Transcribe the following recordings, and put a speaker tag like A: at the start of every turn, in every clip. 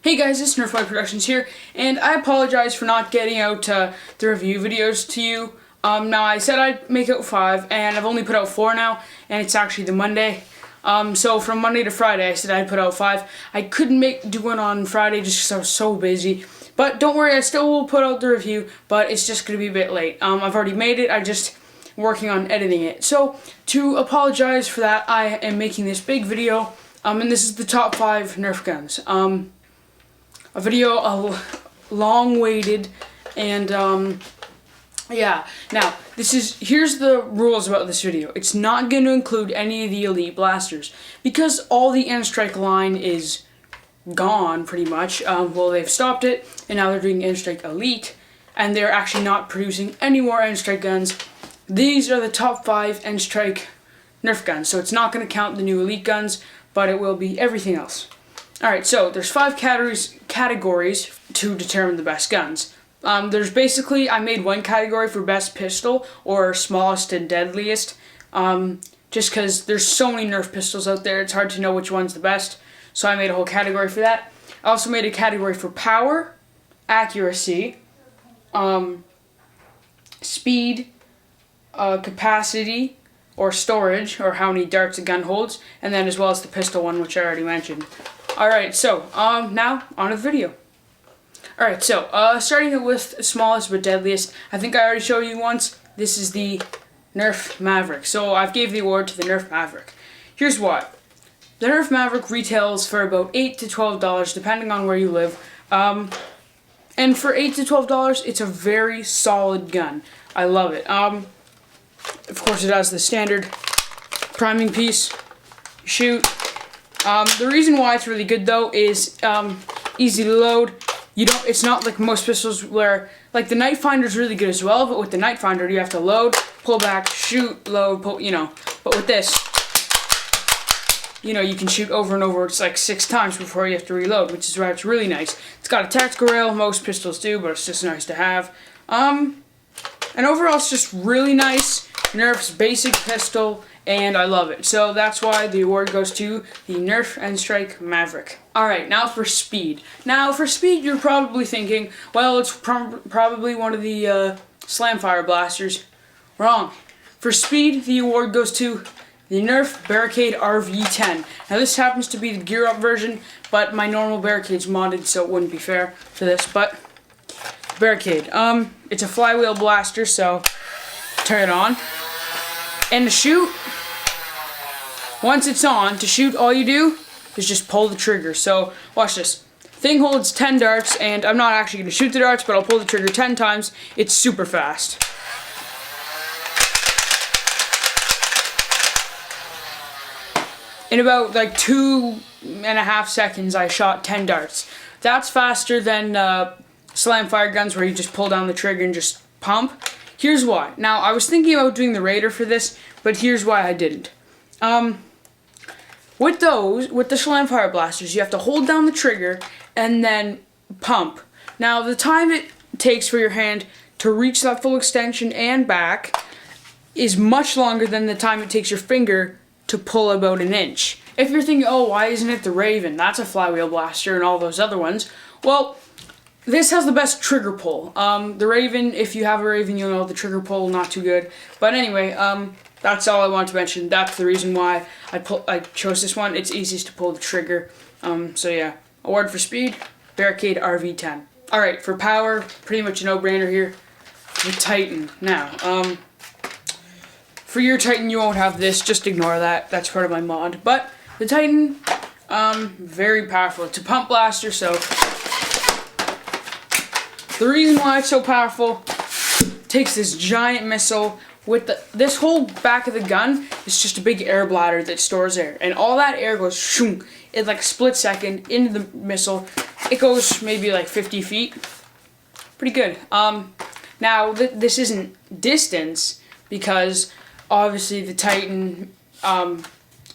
A: Hey guys, it's NERF Boy Productions here, and I apologize for not getting out the review videos to you. Now I said I'd make out 5, and I've only put out 4 now, and it's actually the Monday. So from Monday to Friday I said I'd put out 5. I couldn't do one on Friday just because I was so busy. But don't worry, I still will put out the review, but it's just going to be a bit late. I've already made it, I'm just working on editing it. So to apologize for that, I am making this big video, and this is the top 5 Nerf guns. A video long waited, and yeah. Now here's the rules about this video. It's not going to include any of the elite blasters because all the N-Strike line is gone pretty much. Well, they've stopped it, and now they're doing N-Strike Elite, and they're actually not producing any more N-Strike guns. These are the top 5 N-Strike Nerf guns, so it's not going to count the new elite guns, but it will be everything else. Alright, so there's 5 categories to determine the best guns. There's basically, I made one category for best pistol, or smallest and deadliest, just because there's so many Nerf pistols out there, it's hard to know which one's the best, so I made a whole category for that. I also made a category for power, accuracy, speed, capacity, or storage, or how many darts a gun holds, and then as well as the pistol one, which I already mentioned. Alright, so, now, on to the video. Alright, so, starting with smallest but deadliest, I think I already showed you once, this is the NERF Maverick. So, I've gave the award to the NERF Maverick. Here's why. The NERF Maverick retails for about $8 to $12, depending on where you live. And for $8 to $12, it's a very solid gun. I love it. Of course, it has the standard priming piece, shoot. The reason why it's really good though is easy to load. It's not like most pistols where, like, the Night Finder's really good as well, but with the Night Finder you have to load, pull back, shoot, load, pull, but with this, you can shoot over and over. It's like 6 times before you have to reload, which is why it's really nice. It's got a tactical rail, most pistols do, but it's just nice to have. And overall it's just really nice, Nerf's basic pistol, and I love it. So that's why the award goes to the NERF N-Strike Maverick. Alright, now for speed. Now for speed you're probably thinking, well, it's probably one of the Slamfire blasters. Wrong. For speed, the award goes to the NERF Barricade RV10. Now this happens to be the gear up version, but my normal Barricade's modded, so it wouldn't be fair to this, but Barricade. It's a flywheel blaster, so turn it on. And to shoot, once it's on, to shoot, all you do is just pull the trigger. So, watch this. Thing holds 10 darts, and I'm not actually going to shoot the darts, but I'll pull the trigger 10 times. It's super fast. In about, like, 2.5 seconds, I shot 10 darts. That's faster than Slamfire guns where you just pull down the trigger and just pump. Here's why. Now, I was thinking about doing the Raider for this, but here's why I didn't. With the Slamfire blasters, you have to hold down the trigger and then pump. Now, the time it takes for your hand to reach that full extension and back is much longer than the time it takes your finger to pull about an inch. If you're thinking, oh, why isn't it the Raven? That's a flywheel blaster and all those other ones. Well, this has the best trigger pull. The Raven, if you have a Raven, you'll know the trigger pull, not too good. But anyway, that's all I wanted to mention. That's the reason why I chose this one. It's easiest to pull the trigger. So yeah, award for speed, Barricade RV10. Alright, for power, pretty much a no-brainer here. The Titan. Now, for your Titan you won't have this, just ignore that. That's part of my mod. But the Titan, very powerful. It's a pump blaster, so the reason why it's so powerful, takes this giant missile with this whole back of the gun is just a big air bladder that stores air, and all that air goes shoom in like a split second into the missile. It goes maybe like 50 feet. Pretty good. Now this isn't distance because obviously the Titan,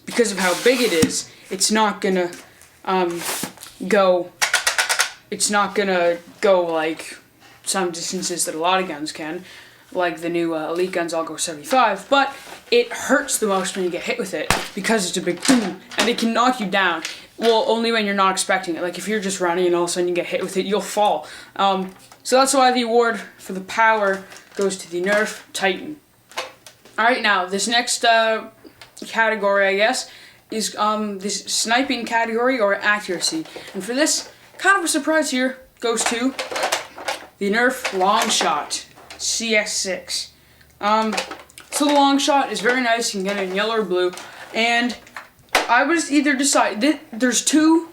A: because of how big it is, it's not gonna go. It's not gonna go like some distances that a lot of guns can, like the new elite guns all go 75, but it hurts the most when you get hit with it because it's a big boom and it can knock you down. well, only when you're not expecting it. Like if you're just running and all of a sudden you get hit with it, you'll fall. So that's why the award for the power goes to the Nerf Titan. Alright, now this next category, I guess, is this sniping category or accuracy. And for this, kind of a surprise here, goes to the Nerf Long Shot CS6. So the long shot is very nice. You can get it in yellow or blue. And I was either decide there's two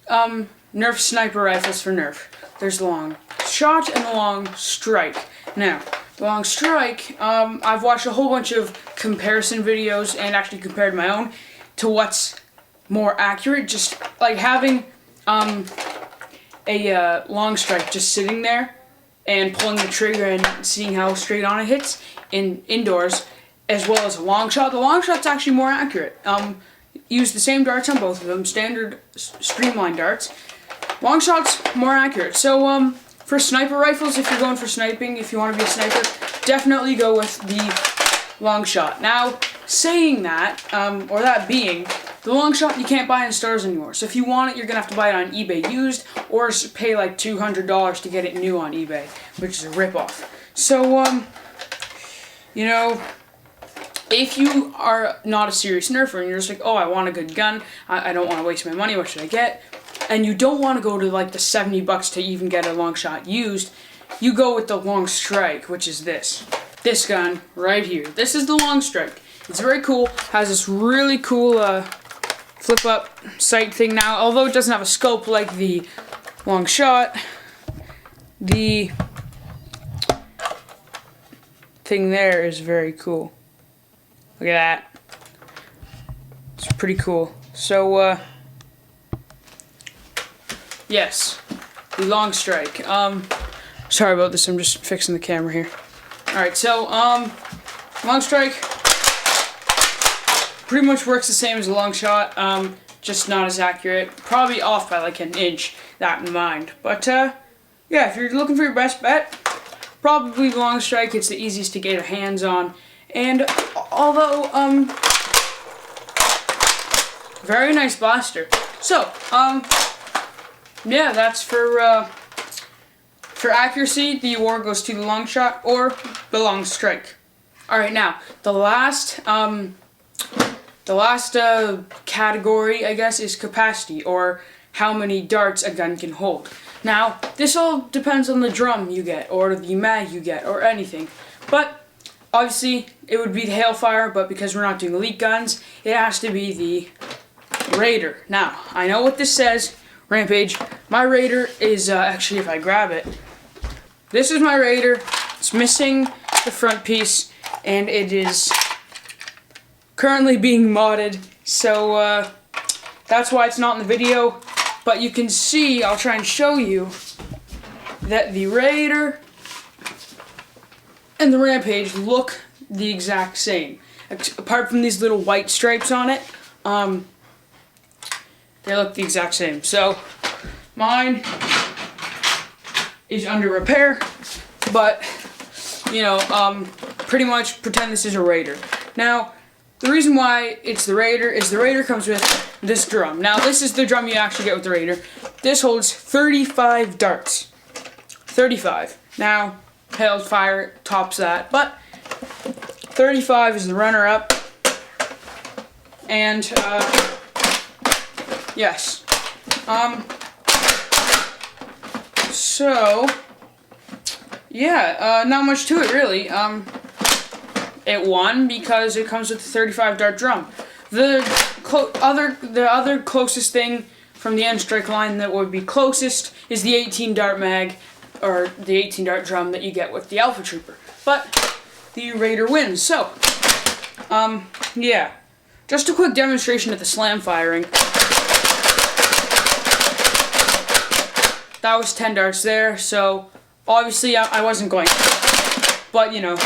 A: Nerf sniper rifles for Nerf. There's the long shot and the long strike. Now, the long strike, I've watched a whole bunch of comparison videos and actually compared my own to what's more accurate. Just like having a long strike just sitting there and pulling the trigger and seeing how straight on it hits indoors, as well as a long shot. The long shot's actually more accurate. Use the same darts on both of them, standard streamline darts. Long shot's more accurate. So for sniper rifles, if you're going for sniping, if you want to be a sniper, definitely go with the long shot. Now, saying that, or that being, the long shot you can't buy in stores anymore. So if you want it, you're going to have to buy it on eBay used, or pay like $200 to get it new on eBay, which is a ripoff. So, you know, if you are not a serious nerfer and you're just like, oh, I want a good gun, I don't want to waste my money, what should I get? And you don't want to go to like the $70 to even get a long shot used, you go with the long strike, which is this gun right here. This is the long strike. It's very cool, has this really cool flip up sight thing now, although it doesn't have a scope like the long shot. The thing there is very cool. Look at that. It's pretty cool. So, yes, the long strike. Sorry about this, I'm just fixing the camera here. Alright, so, long strike pretty much works the same as a long shot, just not as accurate. Probably off by like an inch, that in mind. But, yeah, if you're looking for your best bet, probably the long strike. It's the easiest to get your hands on. And although, very nice blaster. So, yeah, that's for accuracy, the award goes to the long shot or the long strike. Alright, now, the last category, I guess, is capacity, or how many darts a gun can hold. Now, this all depends on the drum you get, or the mag you get, or anything. But, obviously, it would be the Hailfire, but because we're not doing elite guns, it has to be the Raider. Now, I know what this says, Rampage. My Raider is, actually, if I grab it, this is my Raider. It's missing the front piece, and it is currently being modded, so, that's why it's not in the video. But you can see, I'll try and show you, that the Raider and the Rampage look the exact same. Apart from these little white stripes on it, they look the exact same. So, mine is under repair, but, you know, pretty much pretend this is a Raider. Now, the reason why it's the Raider is the Raider comes with this drum. Now, this is the drum you actually get with the Raider. This holds 35 darts. 35. Now, Hailfire tops that, but 35 is the runner-up. And, yes. So, yeah, not much to it, really. It won because it comes with a 35 dart drum. The other closest thing from the end strike line that would be closest is the 18 dart mag, or the 18 dart drum that you get with the Alpha Trooper. But the Raider wins. So, yeah, just a quick demonstration of the slam firing. That was 10 darts there. So obviously I wasn't going, but you know,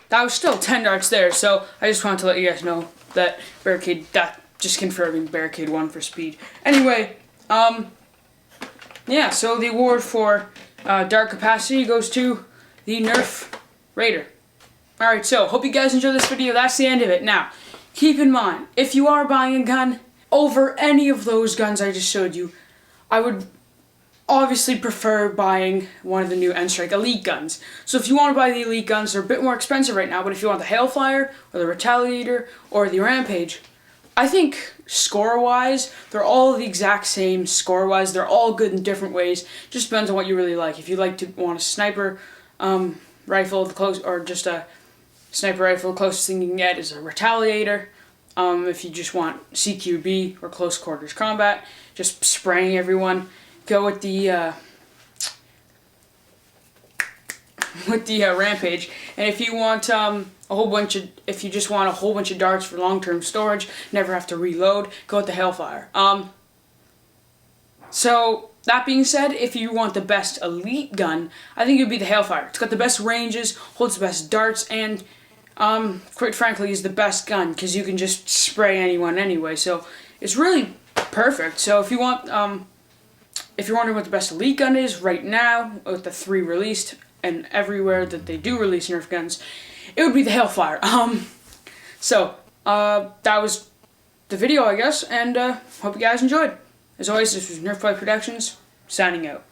A: that was still 10 darts there, so I just wanted to let you guys know that Barricade, that just confirming Barricade won for speed. Anyway, yeah, so the award for dart capacity goes to the Nerf Raider. Alright, so hope you guys enjoyed this video. That's the end of it. Now, keep in mind, if you are buying a gun, over any of those guns I just showed you, I would obviously prefer buying one of the new N-Strike Elite guns. So if you want to buy the Elite guns, they're a bit more expensive right now, but if you want the Hailfire, or the Retaliator, or the Rampage, I think score-wise, they're all the exact same score-wise. They're all good in different ways. Just depends on what you really like. If you like to want a sniper rifle, or just a sniper rifle, the closest thing you can get is a Retaliator. If you just want CQB, or close quarters combat, just spraying everyone, go with the Rampage. And if you want if you just want a whole bunch of darts for long-term storage, never have to reload, go with the Hailfire. So that being said, if you want the best elite gun, I think it would be the Hailfire. It's got the best ranges, holds the best darts, and quite frankly is the best gun because you can just spray anyone anyway. So it's really perfect. So if you want, if you're wondering what the best elite gun is right now, with the 3 released and everywhere that they do release Nerf guns, it would be the Hailfire. So that was the video, I guess, and hope you guys enjoyed. As always, this was NERF Boy Productions, signing out.